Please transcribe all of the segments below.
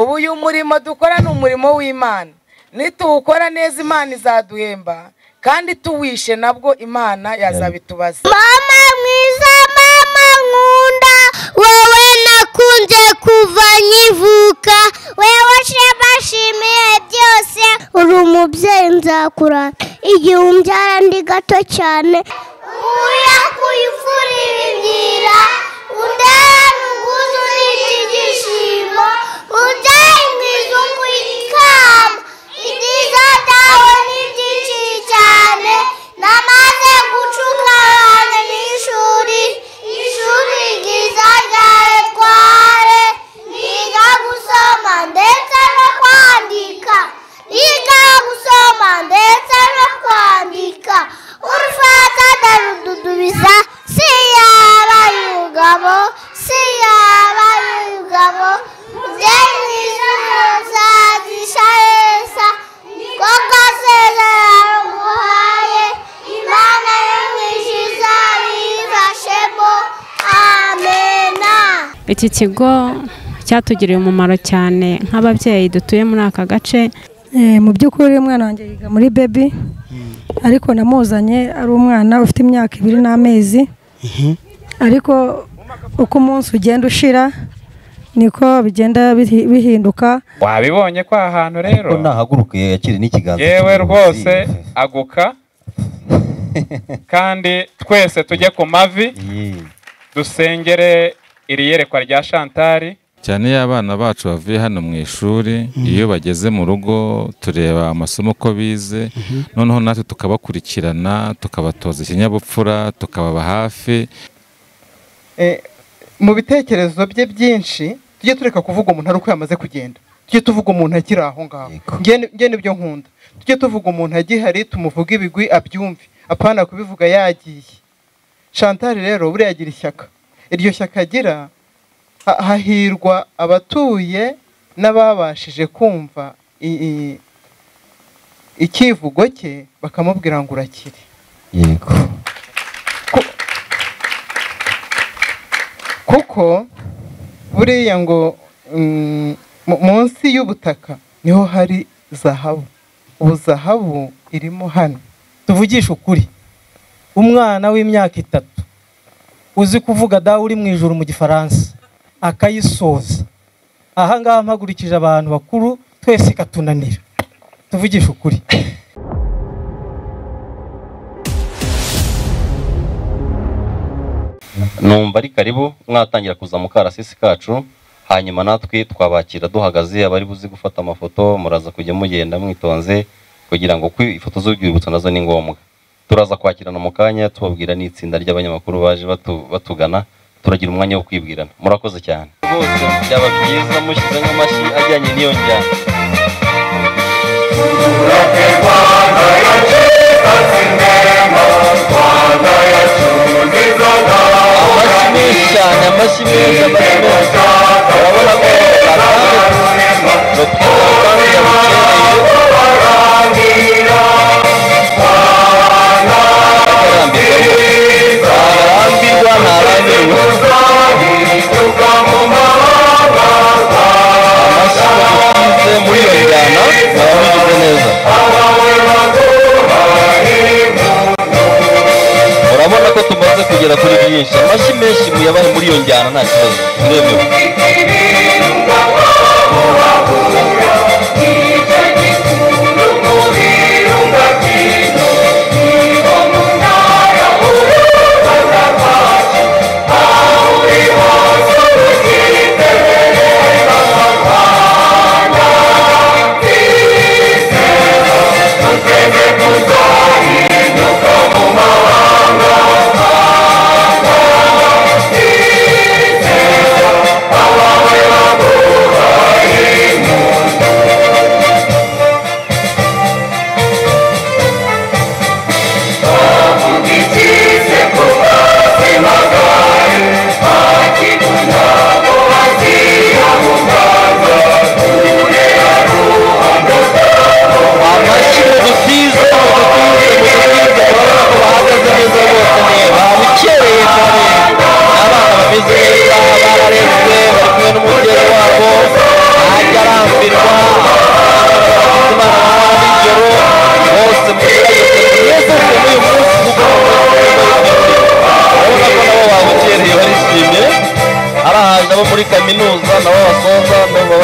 ubu uyu murimo dukora ni umurimo w'Imana, nituwukora neza Imana izaduhemba, kandi tuwishe nabwo Imana yazabitubaza. Mama mwiza, mama nkunda, wowe nakunze kuva nkivuka, wewe shimashimiye byose, uri umubyeyi nzakura igihe umbyara ndi gato cyane. Uya kuyifurira imyira, undana ubwuzu n'igishimo, ujyaye mwiza ukuyikama, ibyiza byawe ni byinshi cyane. Namaze gucuka abana n'ishuri, ishuri ryiza ryawe tware, niga gusoma ndetse no kwandika, niga gusoma ndetse no kwandika. Urufata darududubiza, si yaba yugabo, si yaba yugabo, mubyeyi mwiza ntuzazisha heza, koko sezerano nguhaye, Imana yo mw'ijuru izabifashemo, amena. Iki kigo cyatugiriye umumaro cyane nk'ababyeyi dutuye muri aka gace. Mu by'ukuri umwana wanjye yiga muri baby, ariko namuzanye ari umwana ufite imyaka 2 n'amezi, ariko uko umunsi ugenda ushira niko bigenda bihinduka. Wabibonye kwa ahantu rero nahagurukiye yakiri n'ikiganza yewe rwose aguka, kandi twese tujye ku mavi dusengere iri yerekwa rya Chantal. Cyane y'abana bacu bavuye hano mu ishuri, iyo bageze mu rugo tureba amasomo ko bize, noneho natwe tukabakurikirana, tukabatoza ikinyabupfura, tukababa hafi. Mu bitekerezo bye byinshi tujye tureka kuvuga umuntu ari uko yamaze kugenda, tujye tuvuga umuntu akiri aho ngaho. Nge nibyo nkunda, tujye tuvuga umuntu agihari, tumuvuga ibigwi abyumve, apana kubivuga yagiye. Chantal rero buriya agira ishyaka, iryo shyaka agira hahirwa abatuye n'ababashije kumva ikivugo cye bakamubwira ngo urakire. Yego. Kuko buriya ngo munsi y'ubutaka niho hari zahabu, ubu zahabu irimo hano. Tuvugisha ukuri, umwana w'imyaka 3 uzi kuvuga dawe uri mu ijuru mu gifaransa akayisoza, aha ngaha mpagurikije abantu bakuru twese ikatunanira. Tuvugisha ukuri. Numva ari karibu mwatangira kuza mu karasisi kacu, hanyuma natwe twabakira duhagaze. Abari buzi gufata amafoto muraza kujya mugenda mwitonze, kugira ngo ifoto z'urwibutso nazo ni ngombwa. Turaza kwakirana mu kanya tubabwira n'itsinda ry'abanyamakuru baje batugana, turagira umwanya wo kwibwirana. Murakoze cyane rwose, byaba byiza mushyize nk'amashyi ajyanye n'iyo njyana. Amashyi meza, urabona ko urabona ko tumaze kugera kuri byinshi. Amashyi menshi muyabaye muri iyo njyana nta kibazo, turemewe.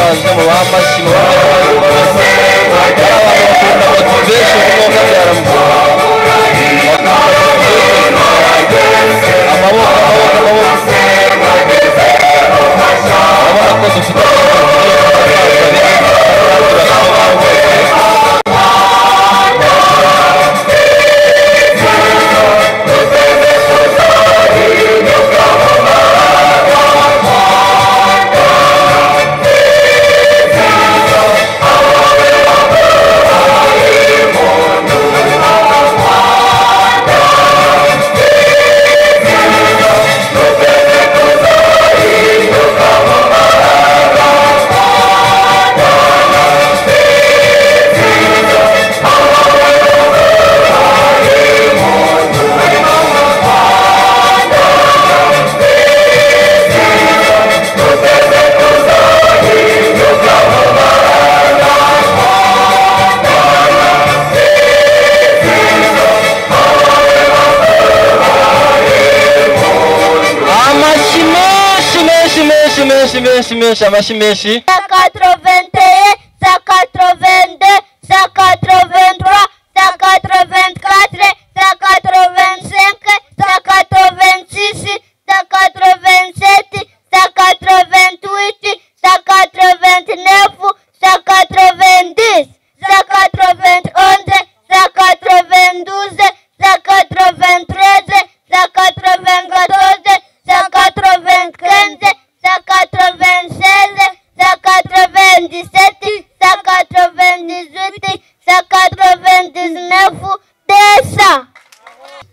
baje mu bamashyi mu motivation umwuka byaramukoze amaboko urabona ko dufite menshi amashyi menshi 181 182 183 184 185 186 187 188 189 190 191 192 193 194 195 196, 197, 198, 199, 200.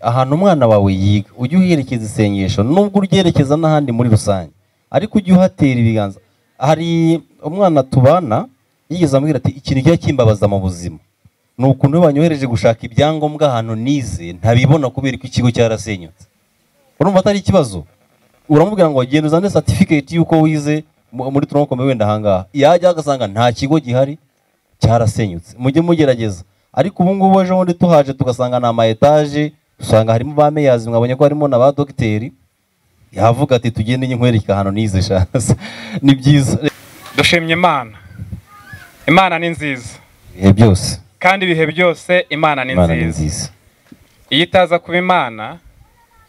ahantu umwana wawe yiga ujye uherekeza isengesho nubwo uryerekeza n'ahandi muri rusange ariko ujye uhatera ibiganza. Hari umwana tubana yigeze ambwira ati ikintu kijya kimbabaza mu buzima ni ukuntu banyohereje gushaka ibyangombwa ahantu nize ntabibona kubera ko ikigo cyarasenyutse. Urumva atari ikibazo? Uramubwira ngo genda uzane certificate yuko wize muri Tronkombe wenda hangaha, yajya agasanga nta kigo gihari cyarasenyutse. Mujye mugerageza. Ariko ubu ngubu ejo bundi tuhaje tugasanga na ama etage, usanga harimo ba meyazi, mwabonye ko harimo na ba dogiteri, yavuga ati tugende nkwereka hano nize shasa. Ni byiza. Dushimye Imana. Imana ni nziza. Ibihe byose. Kandi ibihe byose Imana ni nziza. Iyo itaza kuba Imana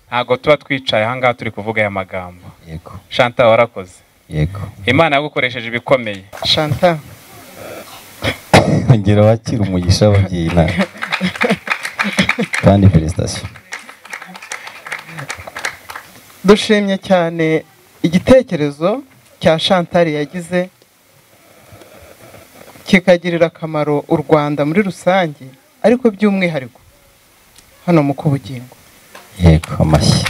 ntago tuba twicaye ahangaha turi kuvuga aya magambo. Yego. Chantal warakoze. Yego. Imana yagukoresheje ibikomeye. Chantal. Ngera wakira umugisha ababyeyi na. Kandi felicitation. Dushimye cyane igitekerezo cya Chantal yagize kikagirira akamaro u Rwanda muri rusange, ariko by'umwihariko hano mu Kubugingo. Yego, amashyi.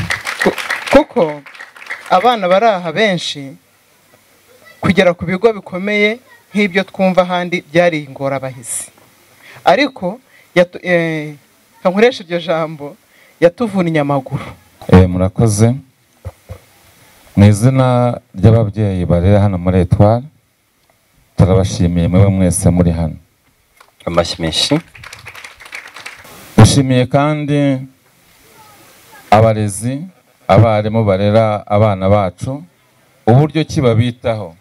Kuko abana bari aha benshi kugera ku bigo bikomeye nk'ibyo twumva ahandi byari ingorabahizi, ariko kankoresha iryo jambo yatuvunnye amaguru. Murakoze. Mu izina ry'ababyeyi barera hano muri Etoile turabashimiye mwe mwese muri hano. Amashyi menshi. Dushimiye kandi abarezi, abarimu barera abana bacu uburyo kibabitaho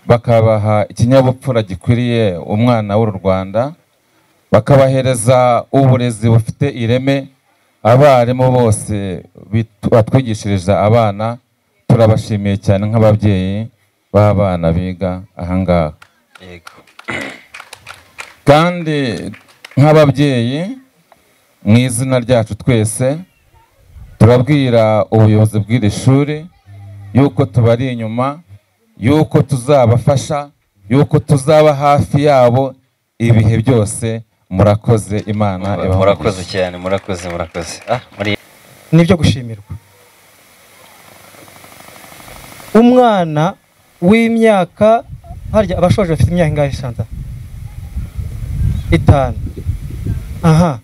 bakabaha ikinyabupfura gikwiriye umwana w'u Rwanda, bakabahereza uburezi bufite ireme. Abarimu bose batwigishiriza abana turabashimiye cyane nk'ababyeyi b'abana biga ahangaha. Yego. Kandi nk'ababyeyi mu izina ryacu twese turabwira ubuyobozi bw'iri shuri yuko tubari inyuma, yuko tuzabafasha, yuko tuzaba hafi yabo ibihe byose. Murakoze. Imana ibahe. Murakoze cyane, murakoze. Nibyo gushimirwa. Umwana w'imyaka harya abashoje bafite imyaka ingahe Santa? 5. Aha,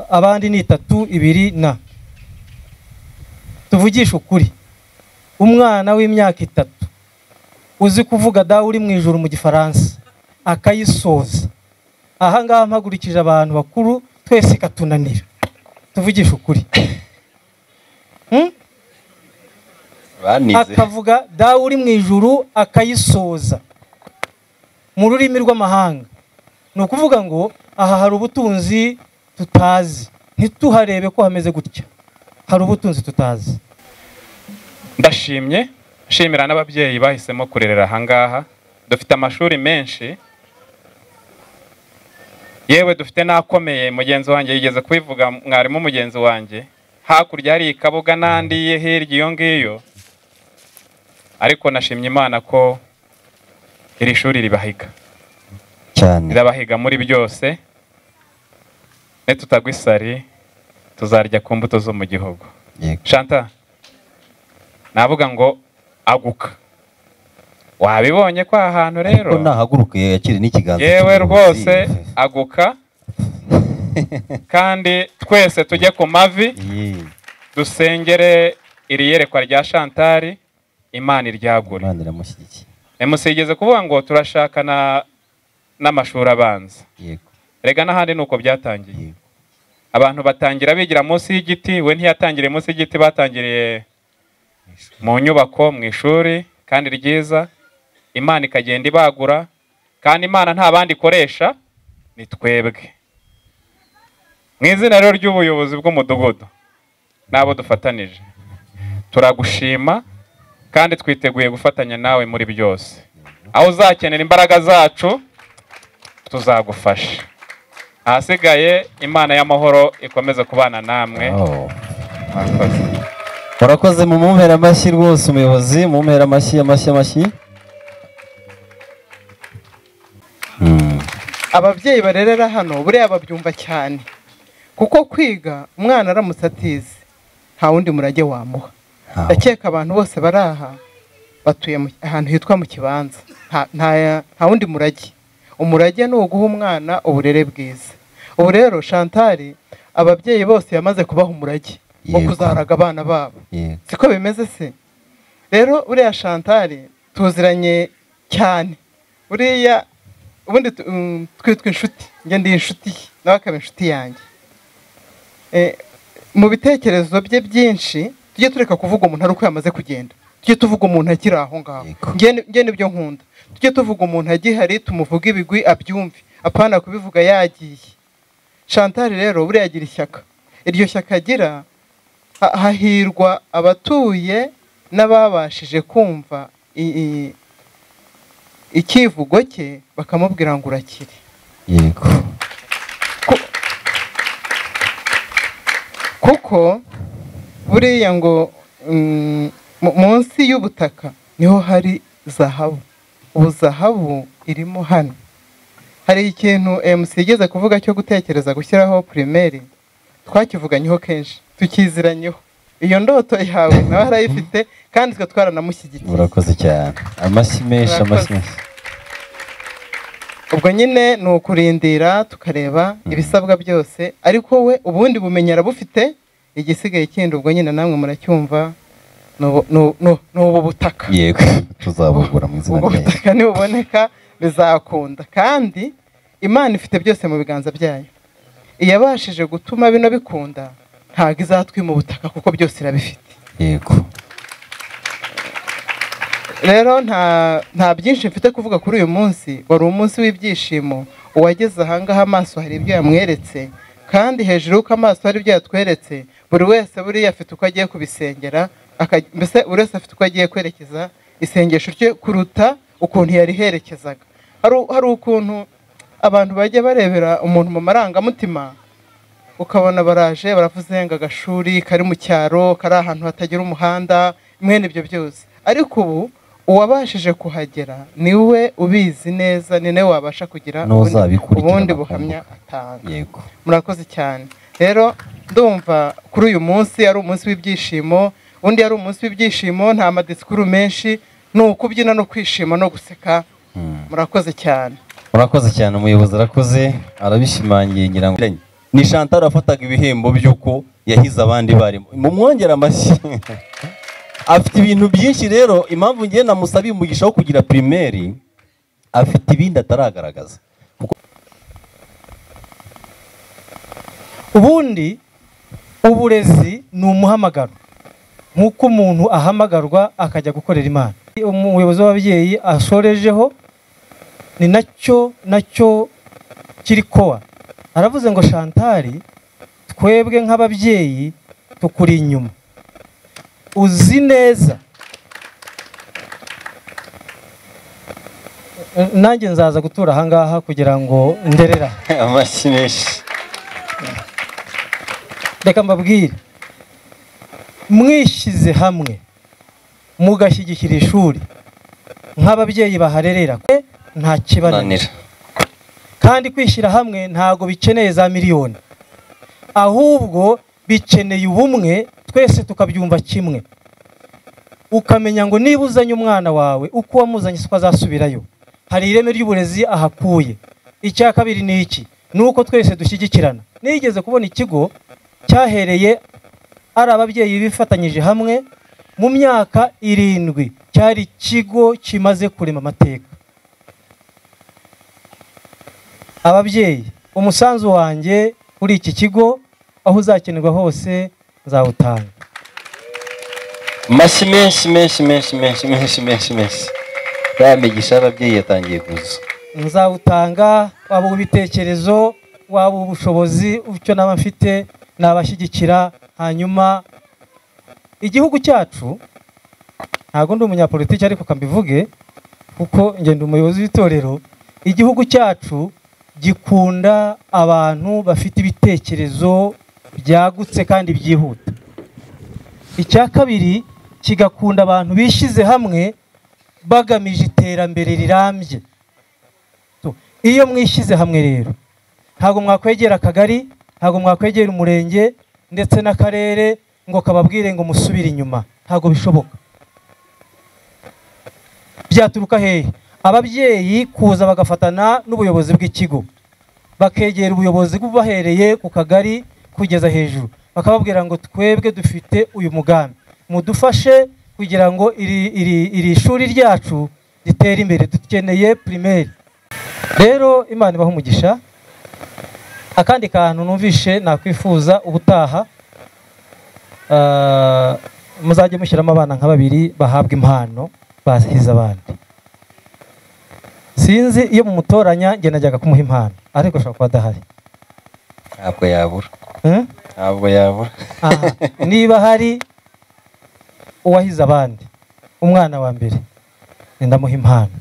abandi ni 3, 2 na. Tuvugisha ukuri. Umwana w'imyaka 3 uzi kuvuga dawe uri mu ijuru mu Gifaransa akayisoza. Aha ngaha mpagurikije abantu bakuru twese katunanira. Tuvugisha ukuri. Akavuga dawe uri mu ijuru akayisoza. mu rurimi rw'amahanga. Ni ukuvuga ngo aha hari ubutunzi tutazi, ntituharebe ko hameze gutya, hari ubutunzi tutazi. Ndashimye, shimira n'ababyeyi bahisemo kurerera ahangaha. Dufite amashuri menshi, yewe dufite n'akomeye. Mugenzi wanjye yigeze kubivuga, mwarimu mugenzi wanjye, hakurya hari Kabuga n'andi ye hirya iyo ngiyo. Ariko nashimye Imana ko iri shuri ribahiga cyane, rirabahiga muri byose. Netutagwa isari tuzarya ku mbuto zo mu gihugu. Shanta, navuga ngo aguka. Wabibonye kwa ahantu rero ko nahaguruke yakiri n'ikiganza. Yewe rwose aguka. Kandi twese tujye ku mavi dusengere iri yerekwa rya Chantal, Imana iryagure. Imana iramushyigikiye. Emusigeze kuvuga ngo turashakana n'amashuri abanza. Yego. Rega n'ahandi nuko byatangiye. Abantu batangira bigira munsi y'igiti, we ntiyatangiriye munsi y'igiti, batangiriye mu nyubako mu ishuri kandi ryiza. Imana ikagenda ibagura, kandi Imana nta bandi ikoresha, ni twebwe. Mu izina rero ry'ubuyobozi bw'umudugudu nabo dufatanije, turagushima kandi twiteguye gufatanya nawe muri byose. Aho uzakenera imbaraga zacu tuzagufasha. Ahasigaye Imana y'amahoro ikomeze kubana namwe. Murakoze, mu mumpera amashyi rwose umuyobozi, mu mumpera amashyi. Ababyeyi barerera hano buriya babyumva cyane, kuko kwiga umwana aramutse atize nta wundi murage wamuha. Ndakeka abantu bose baraha batuye ahantu hitwa mu Kibanza, nta wundi murage. Umurage ni uguha umwana uburere bwiza. Ubu rero Chantal ababyeyi bose yamaze kubaha umurage wo kuzaraga abana babo. Siko bimeze se? Rero buriya Chantal tuziranye cyane, buriya ubundi twitwa inshuti, njye ndi inshuti nawe akaba inshuti yanjye. Mu bitekerezo bye byinshi tujye tureka kuvuga umuntu ari uko yamaze kugenda, tujye tuvuga umuntu akiri aho ngaho. Njye nibyo nkunda, tujye tuvuga umuntu agihari, tumuvuga ibigwi abyumve, apana kubivuga yagiye. Chantal rero buriya agira ishyaka, iryo shyaka agira hahirwa abatuye n'ababashije kumva ikivugo cye bakamubwira ngo urakire. Yego. Kuko buriya ngo munsi y'ubutaka niho hari zahabu. Ubu zahabu irimo hano. Hari ikintu MC yigeze kuvuga cyo gutekereza gushyiraho primaire, twakivuganyeho kenshi, tukiziranyeho. Iyo ndoto yawe nawe arayifite kandi twe twaranamushyigikiye. Murakoze cyane. Amashyi menshi. Ubwo nyine ni ukurindira tukareba ibisabwa byose, ariko we ubundi bumenyera bufite. Igisigaye kindi ubwo nyine namwe muracyumva, n'ubu butaka. Yego, tuzabugura mu izina ryayo. Ubutaka nibuboneka bizakunda, kandi Imana ifite byose mu biganza byayo. Iyabashije gutuma bino bikunda ntabwo izatwima ubutaka kuko byose irabifite. Yego. Rero nta byinshi mfite kuvuga kuri uyu munsi. Wari umunsi w'ibyishimo, uwageze ahangaha amaso hari ibyo yamweretse, kandi hejuru y'uko amaso hari ibyo yatweretse, buri wese buriya afite uko agiye kubisengera, mbese buri wese afite uko agiye kwerekeza isengesho rye kuruta ukuntu yariherekezaga. Hari ukuntu abantu bajya barebera umuntu mu marangamutima, ukabona baraje baravuze ngo agashuri kari mu cyaro, kari ahantu hatagira umuhanda, mwene ibyo byose. Ariko ubu uwabashije kuhagera niwe ubizi neza, ni nawe wabasha kugira ubundi buhamya atanga. Yego. Murakoze cyane. Rero ndumva kuri uyu munsi ari umunsi w'ibyishimo, undi ari umunsi w'ibyishimo, nta madisikuru menshi, ni ukubyina no kwishima no guseka. Murakoze cyane. Murakoze cyane, umuyobozi arakoze, arabishimangiye ngira ngo ni Chantal afataga ibihembo by'uko yahize abandi barimo. Mumwongera amashyi. Afite ibintu byinshi rero, impamvu ngiye namusabiye umugisha wo kugira primaire, afite ibindi ataragaragaza. Ubundi uburezi ni umuhamagaro, nk'uko umuntu ahamagarwa akajya gukorera Imana. Umuyobozi w'ababyeyi ashorejeho ni nacyo kiri kowa. Aravuze ngo Chantal, twebwe nk'ababyeyi tukuri inyuma, uzi neza nanjye nzaza gutura ahangaha kugira ngo nderera amashyi menshi. Reka mbabwire, mwishyize hamwe mugashyigikira ishuri nk'ababyeyi baharerera nta kibananira, kandi kwishyira hamwe ntago bikeneye za miliyoni, ahubwo bikeneye ubumwe, twese tukabyumva kimwe, ukamenya ngo niba uzanye umwana wawe uko wamuzanye siko azasubirayo, hari ireme ry'uburezi ahakuye. Icya kabiri ni iki? Nuko twese dushyigikirana. Nigeze kubona ikigo cyahereye ari ababyeyi bifatanyije hamwe mu myaka 7, cyari ikigo kimaze kurema amateka. Ababyeyi, umusanzu wanjye kuri iki kigo aho uzakenerwa hose nzawutanga. Amashyi menshi. Migisha ababyeyi yatangiye kuza. Nzawutanga, waba ubitekerezo, waba ubushobozi, icyo naba mfite nabashyigikira. Hanyuma igihugu cyacu, ntago ndi umunyapolitiki ariko kambivuge kuko ngenda umuyobozi w'itorero, igihugu cyacu gikunda abantu bafite ibitekerezo byagutse kandi byihuta. Icya kabiri, kigakunda abantu bishyize hamwe bagamije iterambere rirambye. Iyo mwishyize hamwe rero, ntago mwakwegera akagari, ntago mwakwegera umurenge ndetse n'akarere ngo kababwire ngo musubire inyuma, ntago bishoboka. Byaturuka hehe? Ababyeyi kuza bagafatana n'ubuyobozi bw'ikigo, bakegera ubuyobozi bubahereye ku kagari kugeza hejuru, bakababwira ngo twebwe dufite uyu mugambi, mudufashe kugira ngo iri shuri ryacu ritere imbere, dukeneye primaire. Rero Imana ibaha umugisha. Akandi kantu numvishe nakwifuza ubutaha, muzajye mushyiramo abana nka 2 bahabwa impano bahize abandi. Sinzi iyo mumutoranya nge najyaga kumuha impano, ariko ashobora kuba adahari. Ntabwo yabura. Niba hari uwahize abandi, umwana wa mbere ndamuha impano.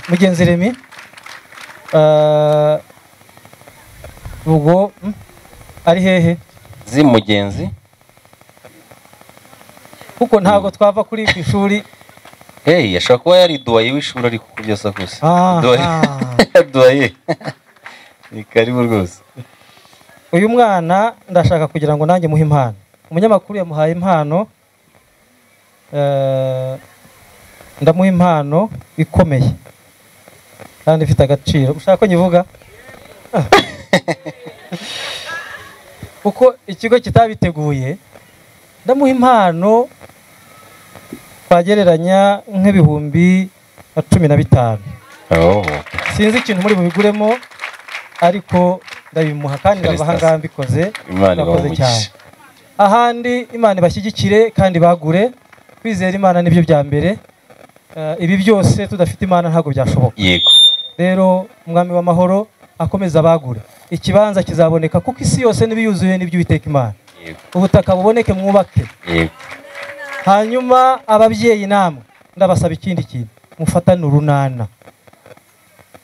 Mugenzi Remi, ubwo ari hehe? Mugenzi, kuko ntabwo twava kuri ku ishuri. Yashobora kuba yari duwaye w'ishuri ariko kubyasa gusa. Duwaye. Ni karibu rwose. Uyu mwana ndashaka kugira ngo nanjye muhe impano. Umunyamakuru yamuhaye impano, ndamuha impano ikomeye kandi ifite agaciro. Ushaka ko nyivuga? Uko ikigo kitabiteguye, ndamuha impano twagereranya nk'ibihumbi 15. Sinzi ikintu muri bubiguremo, ariko ndabimuha kandi ndabaha mbikoze. Murakoze cyane. Ahandi Imana ibashyigikire kandi bagure. Kwizera Imana nibyo bya mbere. Ibi byose tudafite Imana ntago byashoboka. Yego. Rero umwami w'amahoro akomeza bagure. Ikibanza kizaboneka kuko isi yose nibiyuzuye nibyo Uwiteka Imana. Ubutaka buboneke mwubake. Yego. Hanyuma ababyeyi namwe ndabasaba ikindi kintu, mufatane urunana.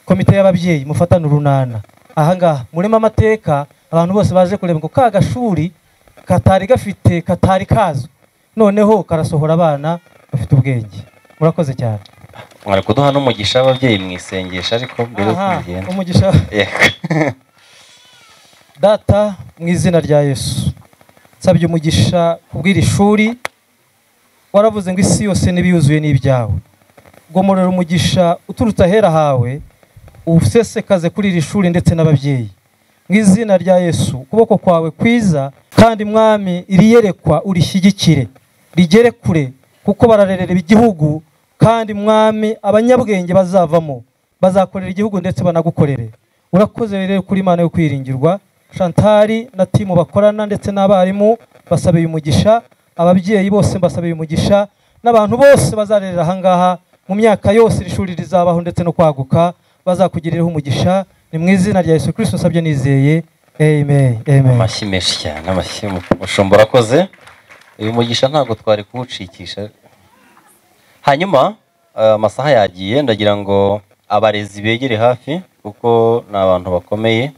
Komite y'ababyeyi mufatane urunana. Ahangaha murema amateka, abantu bose baje kureba ngo ka gashuri katari kazo, noneho karasohora abana bafite ubwenge. Murakoze cyane. Mwari kuduha n'umugisha w'ababyeyi mwisengesha ariko mbere yo kugenda. Umugisha. Data, mu izina rya Yesu, nsabye umugisha kubwira ishuri. Waravuze ngo isi yose nibiyuzuye n'ibyawe. Gomorera umugisha uturutse ahera hawe, usesekaze kuri iri shuri ndetse n'ababyeyi. Mu izina rya Yesu, ukuboko kwawe kwiza kandi mwami iriyerekwa urishyigikire, rigere kure, kuko bararerera igihugu, kandi mwami abanyabwenge bazavamo, bazakorera igihugu ndetse banagukorere. Urakoze rero kuri Imana yo kwiringirwa. Chantal na timu bakorana ndetse n'abarimu basabeye umugisha, ababyeyi bose basabeye umugisha, n'abantu bose bazarerera ahangaha mu myaka yose iri shuri rizabaho ndetse no kwaguka bazakugiriraho umugisha. Ni mu izina rya Yesu Kristo nsabye nizeye, amen. Amashyi menshi cyane, amashyi mushumba urakoze. Uyu mugisha ntabwo twari kuwucikisha. Hanyuma amasaha yagiye, ndagira ngo abarezi begere hafi kuko ni abantu bakomeye.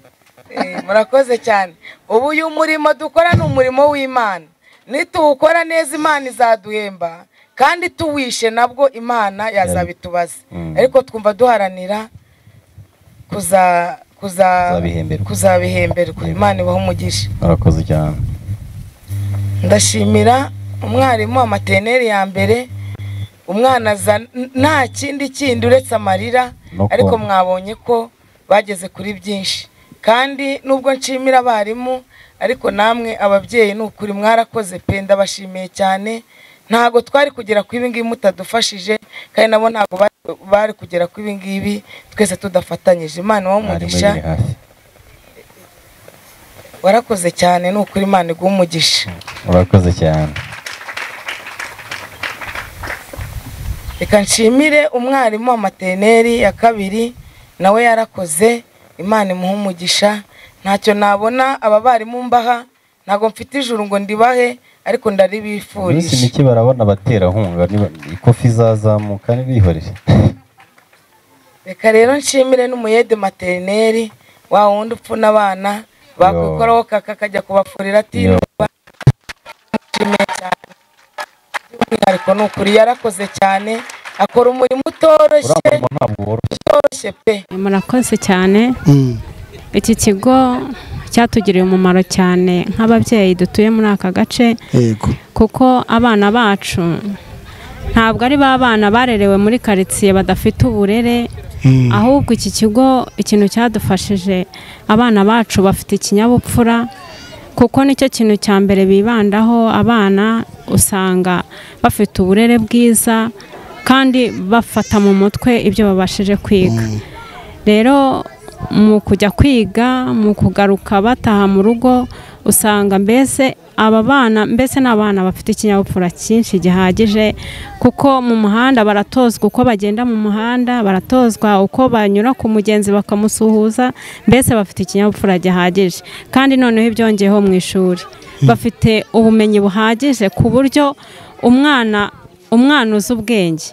Murakoze cyane. Ubu uyu murimo dukora ni umurimo w'Imana, nituwukora neza Imana izaduhemba, kandi tuwishe nabwo Imana yazabitubaza. Ariko twumva duharanira kuzabihemberwa. Imana ibaho umugisha. Murakoze cyane. Ndashimira umwarimu wa maternelle ya mbere, umwana nta kindi uretse amarira, ariko mwabonye ko bageze kuri byinshi. Kandi nubwo nshimira abarimu, ariko namwe ababyeyi n'ukuri mwarakoze pe, ndabashimiye cyane. Ntago twari kugera ku ibi ngibi mutadufashije, kandi nabo ntago bari kugera ku ibi ngibi twese tudafatanyije. Imana ibaho umugisha. Warakoze cyane, n'ukuri Imana iguha umugisha. Murakoze cyane. Reka nshimire umwarimu wa maternelle ya kabiri, nawe yarakoze. Imana imuha umugisha. Ntacyo nabona aba barimu mbaha, ntago mfite ijuru ngo ndibahe, ariko ndaribifurije. Bisi niki barabona baterankunga, ikofi zazamuka n'ibihorere. Reka rero nshimire n'umuyede maternelle wa wundi upfuna abana bakwikoraho kakajya kubafurira atinuba. Nshimiye cyane. Ariko n'ukuri yarakoze cyane, akora umurimo utoroshye pe. Murakoze cyane. Iki kigo cyatugiriye umumaro cyane nk'ababyeyi dutuye muri aka gace, kuko abana bacu ntabwo ari ba bana barerewe muri karitsiye badafite uburere, ahubwo iki kigo ikintu cyadufashije, abana bacu bafite ikinyabupfura, kuko nicyo kintu cya mbere bibandaho. Abana usanga bafite uburere bwiza kandi bafata mu mutwe ibyo babashije kwiga. Rero mu kujya kwiga, mu kugaruka bataha mu rugo, usanga mbese aba bana n'abana bafite ikinyabupfura cyinshi gihagije, kuko mu muhanda baratozwa uko bagenda mu muhanda, baratozwa uko banyura ku mugenzi bakamusuhuza, mbese bafite ikinyabupfura gihagije. Kandi noneho ibyongeyeho mu ishuri bafite ubumenyi buhagije, ku buryo umwana uzi ubwenge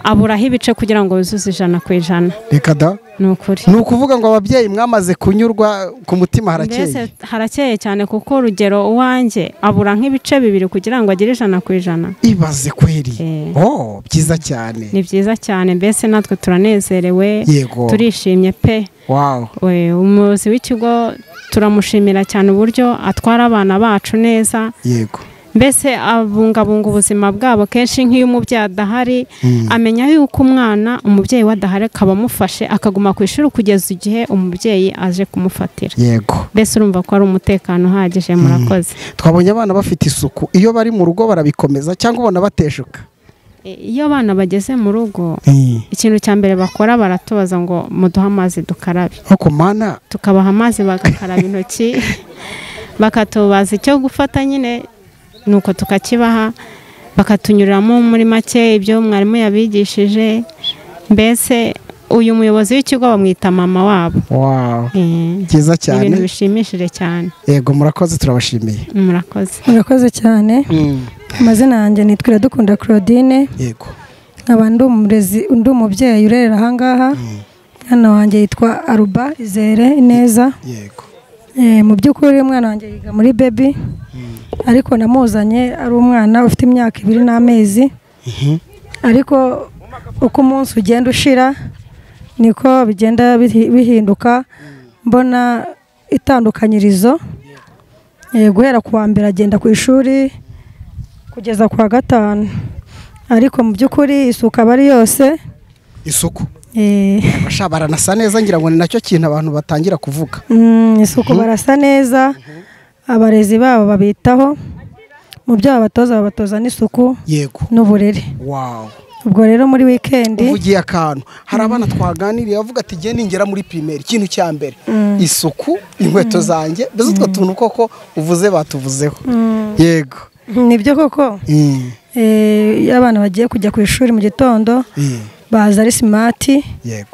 aburaho ibice kugira ngo yuzuze 100%. Reka da, ni ukuri. Ni ukuvuga ngo ababyeyi mwamaze kunyurwa ku mutima harakeye. Mbese harakeye cyane, kuko urugero uwanjye abura nk'ibice 2 kugira ngo agire 100%. Ibaze kweri. Byiza cyane. Ni byiza cyane, mbese natwe turanezerewe, turishimye pe. Umuyobozi w'ikigo turamushimira cyane uburyo atwara abana bacu neza. Mbese abungabunga ubuzima bwabo. Kenshi nk'iyo umubyeyi adahari, amenya yuko umubyeyi we adahari, akaba amufashe akaguma ku ishuri kugeza igihe umubyeyi aje kumufatira. Mbese urumva ko ari umutekano uhagije. Murakoze. Twabonye abana bafite isuku, iyo bari mu rugo barabikomeza cyangwa ubona bateshuka? Iyo abana bageze mu rugo, ikintu cya mbere bakora baratubaza ngo muduhe amazi dukarabe. Tukabaha amazi bagakaraba intoki, bakatubaza icyo gufata nyine, nuko tukakibaha, bakatunyuriramo muri make ibyo mwarimu yabigishije. Mbese uyu muyobozi w'ikigo bamwita mama wabo. Byiza cyane, ibintu bishimishije cyane. Yego, murakoze, turabashimiye. Murakoze cyane. Amazina yanjye nitwa Iradukunda Claudine. Nkaba ndi umubyeyi urerera ahangaha. Mwana wanjye yitwa Aruba Izere Ineza. Mu by'ukuri umwana wanjye yiga muri baby, ariko namuzanye ari umwana ufite imyaka 2 n'amezi. Ariko uko umunsi ugenda ushira niko bigenda bihinduka, mbona itandukanyirizo. Guhera ku wa mbere agenda ku ishuri kugeza ku wa gatanu, ariko mu by'ukuri isuku aba ari yose. Isuku baranasa neza, ngira ngo ni nacyo kintu abantu batangira kuvuga. Isuku barasa neza, abarezi babo babitaho, mu byo babatoza n'isuku n'uburere. Ubwo rero muri weekend uvugiye akantu, hari abana twaganiriye bavuga ati giye ningera muri primaire, ikintu cya mbere isuku, inkweto zanjye, mbese utwo tuntu koko uvuze batuvuzeho. Yego, nibyo koko. iyo abana bagiye kujya ku ishuri mu gitondo baza ari simati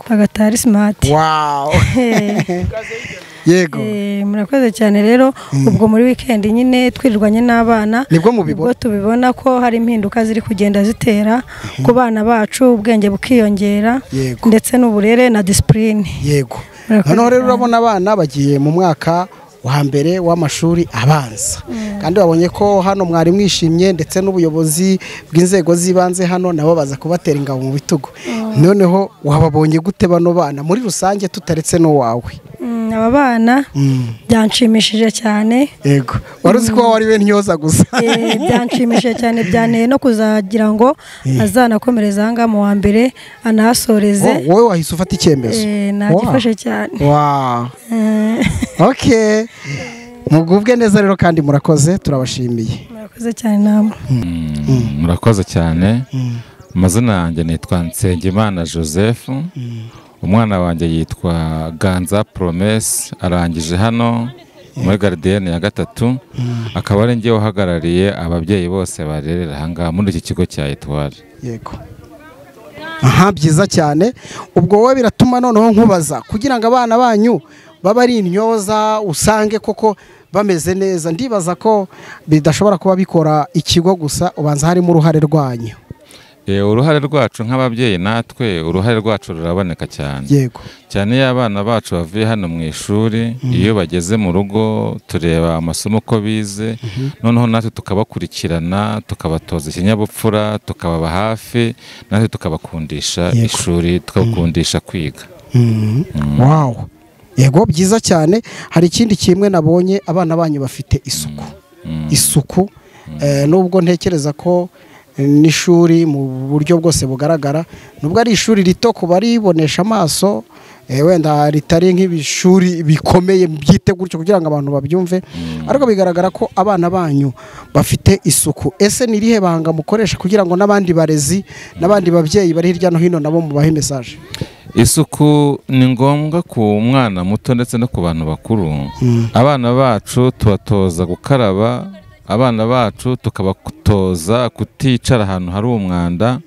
bagataha ari simati. Yego murakoze cyane rero ubwo muri weekend nyine twirirwanye n'abana nibwo tubibona ko hari impinduka ziri kugenda zitera ku bana bacu, ubwenge bukiyongera ndetse n'uburere na discipline. Yego noneho rero urabona abana bagiye mu mwaka wa mbere w'amashuri abanza kandi babonye ko hano mwari mwishimye ndetse n'ubuyobozi bw'inzego z'ibanze hano nabo baza kubatera ingabo mu bitugu. Noneho wababonye gute bano bana muri rusange tutaretse no wawe? Aba bana byanshimishije cyane. Yego waruzi ko wari we ntyoza gusa. Byanshimishije cyane byane no kuzagira ngo azanakomereza hanga mu wa mbere anahasoreze. Wowe wahise ufata icyemezo? Nagifashe cyane. Okay mugubwe neza rero kandi murakoze turabashimiye. Murakoze cyane namwe. Murakoze cyane. Amazina yanjye nitwa Nsengimana Joseph. Umwana wanjye yitwa Ganza Promesse arangije hano muri Gardienne ya gatatu, akaba ari njye uhagarariye ababyeyi bose barerera hanga muri iki kigo cya Etoile. Yego byiza cyane. Ubwo wowe biratuma noneho nkubaza kugira ngo abana banyu baba ari intyoza usange koko bameze neza. Ndibaza ko bidashobora kuba bikora ikigo gusa, ubanza harimo uruhare rwanyu. Uruhare rwacu nk'ababyeyi natwe uruhare rwacu ruraboneka cyane. Yego cyane iyo abana bacu bavuye hano mu ishuri, iyo bageze mu rugo tureba amasomo ko bize, noneho natwe tukabakurikirana, tukabatoza ikinyabupfura, tukababa hafi, natwe tukabakundisha ishuri, tukabakundisha kwiga. Yego byiza cyane. Hari ikindi kimwe nabonye, abana banyu bafite isuku. Nubwo ntekereza ko n'ishuri mu buryo bwose bugaragara, nubwo ari ishuri rito kuba ribonesha amaso, wenda ritari nk'ibishuri bikomeye byite gutyo kugira ngo abantu babyumve, ariko bigaragara ko abana banyu bafite isuku. Ese ni irihe banga mukoresha kugira ngo n'abandi barezi n'abandi babyeyi bari hirya no hino nabo mubahe message? Isuku ni ngombwa ku mwana muto ndetse no ku bantu bakuru. Abana bacu tubatoza gukaraba, abana bacu tukabatoza kuticara ahantu hari umwanda,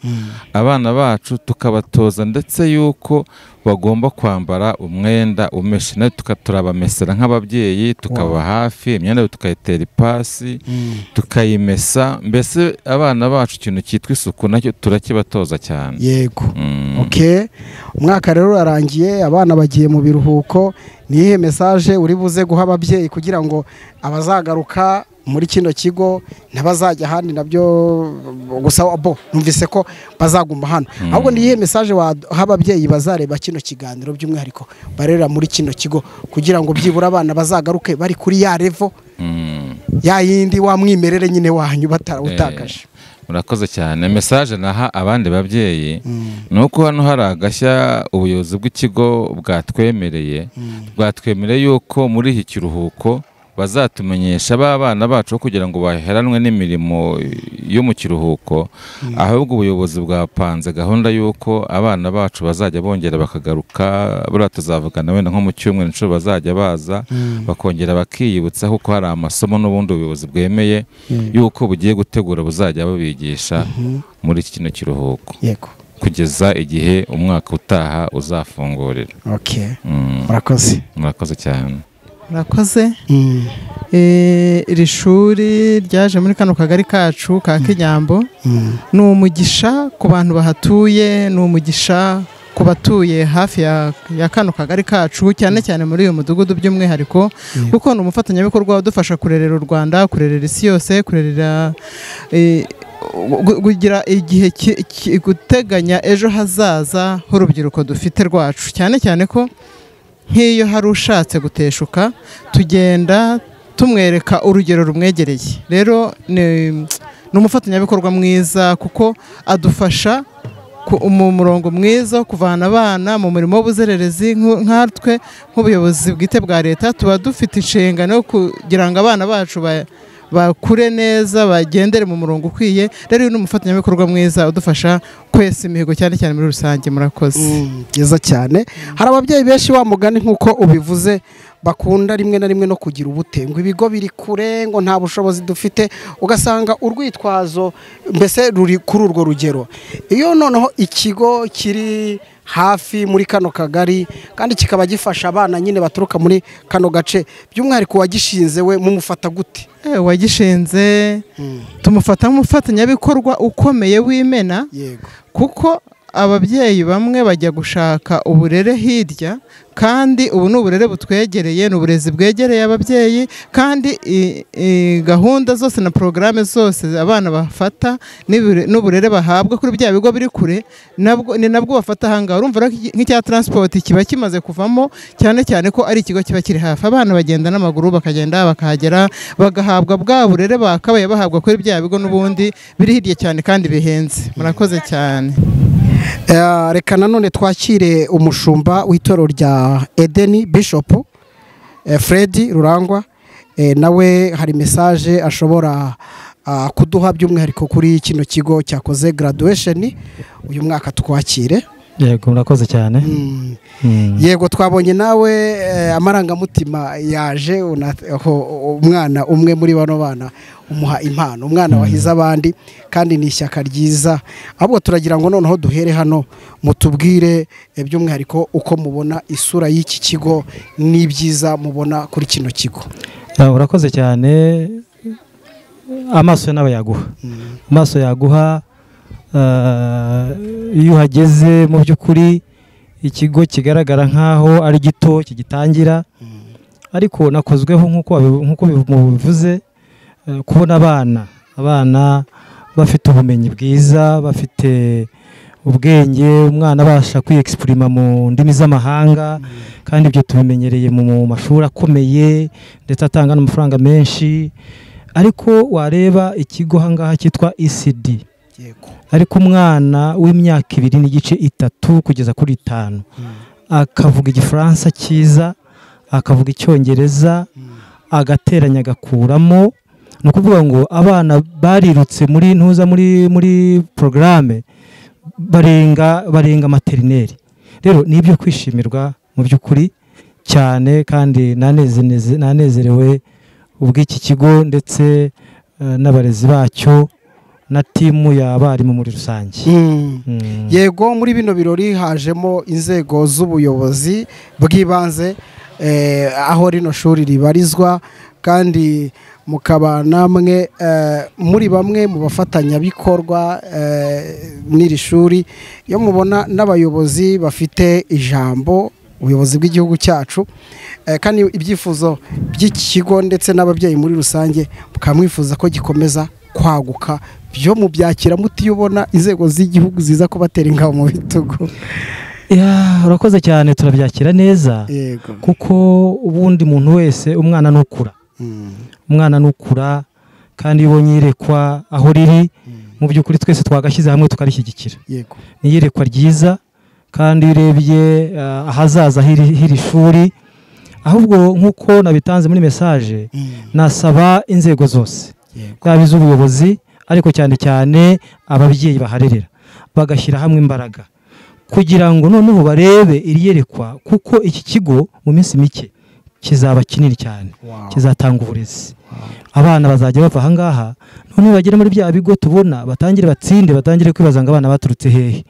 abana bacu tukabatoza ndetse yuko bagomba kwambara umwenda umeshe, nayo turabamesera nk'ababyeyi, tukaba hafi imyenda tukayitera ipasi, tukayimesa. Mbese abana bacu ikintu cyitwa isuku nacyo turakibatoza cyane. Yego umwaka rero urarangiye, abana bagiye mu biruhuko. Nihe message uri buze guha ababyeyi kugira ngo abazagaruka muri kino kigo nabazajya handi nabyo gusa numvise ko bazaguma hano, ahubwo nihe message waha ababyeyi bazareba kino kiganiro by'umwihariko barera muri kino kigo kugira ngo byibura abana bazagaruke bari kuri ya level ya yindi wa mwimerere nyine wanyu batarawutakaje? Murakoze cyane. Message naha abandi babyeyi nuko hano hari agashya ubuyobozi bw'ikigo bwatwemereye yuko muri iki kiruhuko bazatumenyesha abana bacu kugira ngo baheranwe n'imirimo yo mu kiruhuko, ahubwo ubuyobozi bwapanze gahunda yuko abana bacu bazajya bongera bakagaruka. Buriya tuzavugana wenda nko mu cyumweru inshuro bazajya baza bakongera bakiyibutsa kuko hari amasomo n'ubundi ubuyobozi bwemeye yuko bugiye gutegura buzajya babigisha muri kino kiruhuko kugeza igihe umwaka utaha uzafungurira. Murakoze cyane. Murakoze. Iri shuri ryaje muri kano kagari kacu ka Kinyambo, ni umugisha ku bantu bahatuye, ni umugisha ku batuye hafi ya kano kagari kacu, cyane cyane muri uyu mudugudu by'umwihariko, kuko ni umufatanyabikorwa udufasha kurerera u Rwanda, kurerera isi yose, kurerera kugira igihe guteganya ejo hazaza h'urubyiruko dufite rwacu, cyane cyane ko nk'iyo hari ushatse guteshuka tugenda tumwereka urugero rumwegereye. Rero ni umufatanyabikorwa mwiza kuko adufasha mu murongo mwiza wo kuvana abana mu murimo w'ubuzererezi. Nkatwe nk'ubuyobozi bwite bwa leta tuba dufite inshingano yo kugira ngo abana bacu bakure neza, bagendere mu murongo ukwiye. Rero uyu ni umufatanyabikorwa mwiza udufasha kwesa imihigo cyane cyane muri rusange. Murakoze. Byiza cyane. Hari ababyeyi benshi wa mugani nk'uko ubivuze bakunda rimwe na rimwe no kugira ubute ngo ibigo biri kure ngo nta bushobozi dufite, ugasanga urwitwazo mbese ruri kuri urwo rugero. Iyo noneho ikigo kiri hafi muri kano kagari kandi kikaba gifasha abana nyine baturuka muri kano gace, by'umwihariko wagishinze we mumufata gute? Wagishinze tumufata nk'umufatanyabikorwa ukomeye w'Imena, kuko ababyeyi bamwe bajya gushaka uburere hirya, kandi ubu ni uburere butwegereye, ni uburezi bwegereye ababyeyi, kandi gahunda zose na porogaramu zose abana bafata n'uburere bahabwa kuri bya bigo biri kure ni nabwo bafata ahangaha. Urumva nk'icya transport kiba kimaze kuvamo, cyane cyane ko ari ikigo kiba kiri hafi. Abana bagenda n'amaguru bakagenda bakahagera bagahabwa bwa burere bakabaye bahabwa kuri bya bigo n'ubundi biri hirya cyane kandi bihenze. Murakoze cyane. Reka nanone twakire umushumba w'itorero rya Edeni Bishop Fred Rurangwa, nawe hari message ashobora kuduha by'umwihariko kuri kino kigo cyakoze graduation uyu mwaka. Twakire. Yego, murakoze cyane. Yego, twabonye nawe amarangamutima yaje umwana umwe muri bano bana umuha impano, umwana wahize abandi, kandi ni ishyaka ryiza. Ahubwo turagira ngo noneho duhere hano mutubwire by'umwihariko uko mubona isura y'iki kigo n'ibyiza mubona kuri kino kigo. Urakoze cyane. Amaso nawe yaguha, amaso yaguha. Iyo uhageze mu by'ukuri ikigo kigaragara nk'aho ari gito kigitangira, ariko nakozweho nk'uko mubivuze, kubona abana bafite ubumenyi bwiza, bafite ubwenge, umwana abasha kwiyexprima mu ndimi z'amahanga, kandi ibyo tubimenyereye mu mashuri akomeye ndetse atanga n'amafaranga menshi. Ariko wareba ikigo hangaha cyitwa ECD, ariko umwana w'imyaka 2 n'igice 3 kugeza kuri 5 akavuga igifaransa cyiza, akavuga icyongereza, agateranya agakuramo. Ni ukuvuga ngo abana barirutse muri programme barenga materineri. Rero ni ibyo kwishimirwa mu by'ukuri cyane, kandi nanezerewe ubw'iki kigo ndetse n'abarezi bacyo na timu y'abarimu muri rusange. Yego, muri bino birori hajemo inzego z'ubuyobozi bw'ibanze aho rino shuri ribarizwa, kandi mukaba namwe muri bamwe mu bafatanyabikorwa n'iri shuri. Iyo mubona n'abayobozi bafite ijambo, ubuyobozi bw'igihugu cyacu, kandi ibyifuzo by'iki kigo ndetse n'ababyeyi muri rusange mukamwifuza ko gikomeza kwaguka, byo mubyakira mutiyubona inzego z'igihugu ziza kubatera ingabo mu bitugu? Urakoze cyane, turabyakira neza, kuko ubundi muntu wese umwana nukura, kandi ibonye irekwa aho riri mu by'ukuri twese twagashyize hamwe tukarishyigikira. Ni iyerekwa ryiza, kandi urebye ahazaza hiri shuri. Ahubwo nk'uko nabitanze muri message, nasaba inzego zose, yaba iz'ubuyobozi ariko cyane cyane ababyeyi baharerera, bagashyira hamwe imbaraga kugira ngo noneho barebe iriyerekwa, kuko iki kigo mu minsi mike kizaba kinini cyane, kizatanga uburezi. Abana bazajya bava ahangaha, none bagera muri bya bigo tubona, batangire batsinde, batangire kwibaza ngo abana baturutse hehe.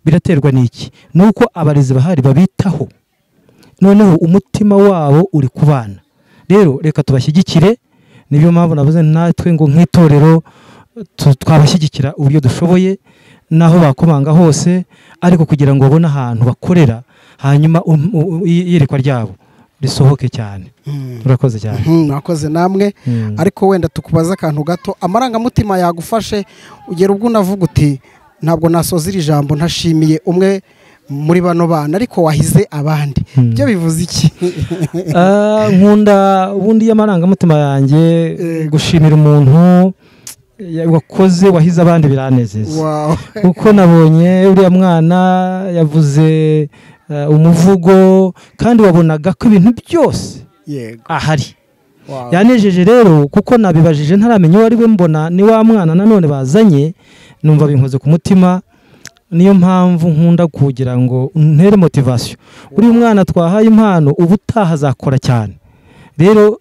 Biraterwa n'iki? Nuko abarezi bahari babitaho, noneho umutima wabo uri ku bana. Rero reka tubashyigikire. Nibyo mpamvu navuze natwe ngo nk'itorero twabashyigikira uburyo dushoboye, naho bakomanga hose, ariko kugira ngo babone ahantu bakorera, hanyuma iyerekwa ryabo risohoke cyane. Urakoze cyane. Mwakoze namwe. Ariko wenda tukubaza akantu gato, amarangamutima yagufashe ugera ubwo unavuga uti ntabwo nasoza iri jambo ntashimiye umwe muri bano bana ariko wahize abandi, byo bivuze iki? Nkunda ubundi y'amarangamutima yanjye gushimira umuntu wakoze wahize abandi biranezeza. Kuko nabonye uriya mwana yavuze umuvugo, kandi wabonaga ko ibintu byose ahari. Yanejeje rero, kuko nabibajije ntaramenya uwo ari we, mbona ni wa mwana nanone bazanye, numva binkoze ku mutima. niyo mpamvu nkunda kugira ngo ntere motivation uri umwana twahaye impano ubutaha azakora cyane rero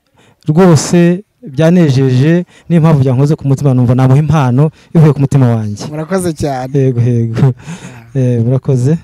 rwose byanejeje niyo mpamvu byankoze ku mutima numva namuha impano ivuye ku mutima wanjye murakoze cyane yego murakoze